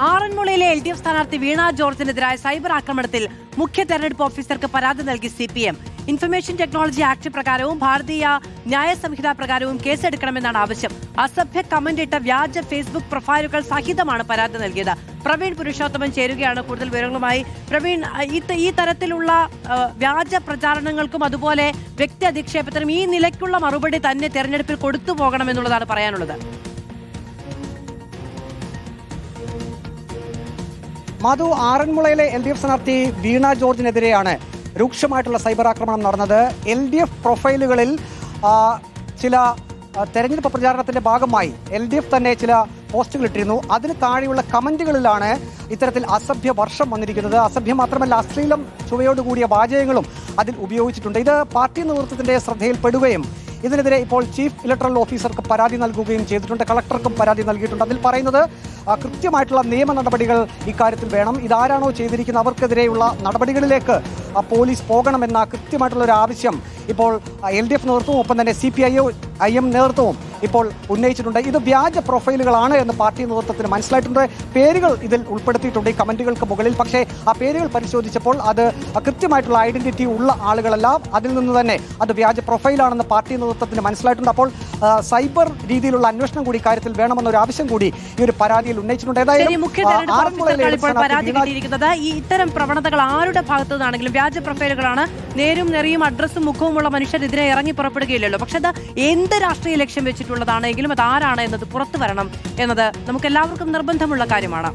ആറന്മുളയിലെ LDF സ്ഥാനാർത്ഥി വീണ ജോർജിനെതിരായ cyber ആക്രമണത്തിൽ മുഖ്യ തെരഞ്ഞെടുപ്പ് ഓഫീസർക്ക് പരാതി നൽകി CPM. ഇൻഫർമേഷൻ ടെക്നോളജി ആക്ട് പ്രകാരവും ഭാരതീയ ന്യായ സംഹിത പ്രകാരവും കേസെടുക്കണമെന്നാണ് ആവശ്യം. അസഭ്യ കമന്റ് ഇട്ട വ്യാജ ഫേസ്ബുക്ക് പ്രൊഫൈലുകൾ സഹിതമാണ് പരാതി നൽകിയത്. പ്രവീൺ പുരുഷോത്തമൻ ചേരുകയാണ് കൂടുതൽ വിവരങ്ങളുമായി. പ്രവീൺ, ഈ തരത്തിലുള്ള വ്യാജ പ്രചാരണങ്ങൾക്കും അതുപോലെ വ്യക്തി അധിക്ഷേപത്തിനും ഈ നിലയ്ക്കുള്ള മറുപടി തന്നെ തെരഞ്ഞെടുപ്പിൽ കൊടുത്തു പോകണമെന്നുള്ളതാണ് പറയാനുള്ളത്. മധു, ആറന്മുളയിലെ LDF സ്ഥാനാർത്ഥി വീണ ജോർജിനെതിരെയാണ് രൂക്ഷമായിട്ടുള്ള സൈബർ ആക്രമണം നടന്നത്. LDF പ്രൊഫൈലുകളിൽ ചില തെരഞ്ഞെടുപ്പ് പ്രചാരണത്തിന്റെ ഭാഗമായി LDF തന്നെ ചില പോസ്റ്റുകൾ ഇട്ടിരുന്നു. അതിന് താഴെയുള്ള കമന്റുകളിലാണ് ഇത്തരത്തിൽ അസഭ്യ വർഷം വന്നിരിക്കുന്നത്. അസഭ്യം മാത്രമല്ല, അശ്ലീലം ചുവയോടുകൂടിയ വാചകങ്ങളും അതിൽ ഉപയോഗിച്ചിട്ടുണ്ട്. ഇത് പാർട്ടി നേതൃത്വത്തിന്റെ ശ്രദ്ധയിൽപ്പെടുകയും ഇതിനെതിരെ ഇപ്പോൾ ചീഫ് ഇലക്ടറൽ ഓഫീസർക്ക് പരാതി നൽകുകയും ചെയ്തിട്ടുണ്ട്. കളക്ടർക്കും പരാതി നൽകിയിട്ടുണ്ട്. അതിൽ പറയുന്നത് കൃത്യമായിട്ടുള്ള നിയമ നടപടികൾ ഇക്കാര്യത്തിൽ വേണം. ഇതാരാണോ ചെയ്തിരിക്കുന്നത് അവർക്കെതിരെയുള്ള നടപടികളിലേക്ക് പോലീസ് പോകണമെന്ന കൃത്യമായിട്ടുള്ള ഒരു ആവശ്യം ഇപ്പോൾ LDF നേതൃത്വവും ഒപ്പം തന്നെ CPIM നേതൃത്വവും ഇപ്പോൾ ഉന്നയിച്ചിട്ടുണ്ട്. ഇത് വ്യാജ പ്രൊഫൈലുകളാണ് എന്ന് പാർട്ടി നേതൃത്വത്തിന് മനസ്സിലായിട്ടുണ്ട്. പേരുകൾ ഇതിൽ ഉൾപ്പെടുത്തിയിട്ടുണ്ട് ഈ കമന്റുകൾക്ക് മുകളിൽ. പക്ഷേ ആ പേരുകൾ പരിശോധിച്ചപ്പോൾ അത് കൃത്യമായിട്ടുള്ള ഐഡന്റിറ്റി ഉള്ള ആളുകളല്ല. അതിൽ നിന്ന് തന്നെ അത് വ്യാജ പ്രൊഫൈലാണെന്ന് പാർട്ടി നേതൃത്വത്തിന് മനസ്സിലായിട്ടുണ്ട്. അപ്പോൾ സൈബർ രീതിയിലുള്ള അന്വേഷണം കൂടി കാര്യത്തിൽ വേണമെന്നൊരു ആവശ്യം കൂടി ഈ ഒരു പരാതിയിൽ ഉന്നയിച്ചിട്ടുണ്ട്. ഇത്തരം പ്രവണതകൾ ആരുടെ ഭാഗത്തു നിന്നാണെങ്കിലും വ്യാജ പ്രൊഫൈലുകളാണ്. നേരും നെറിയും അഡ്രസ്സും മുഖവുമുള്ള മനുഷ്യരെതിരെ ഇറങ്ങി പുറപ്പെടുകയില്ലല്ലോ. പക്ഷെ അത് എന്ത് രാഷ്ട്രീയ ലക്ഷ്യം വെച്ചിട്ടുള്ളതാണെങ്കിലും അത് ആരാണ് എന്നത് പുറത്തു വരണം എന്നത് നമുക്ക് എല്ലാവർക്കും നിർബന്ധമുള്ള കാര്യമാണ്.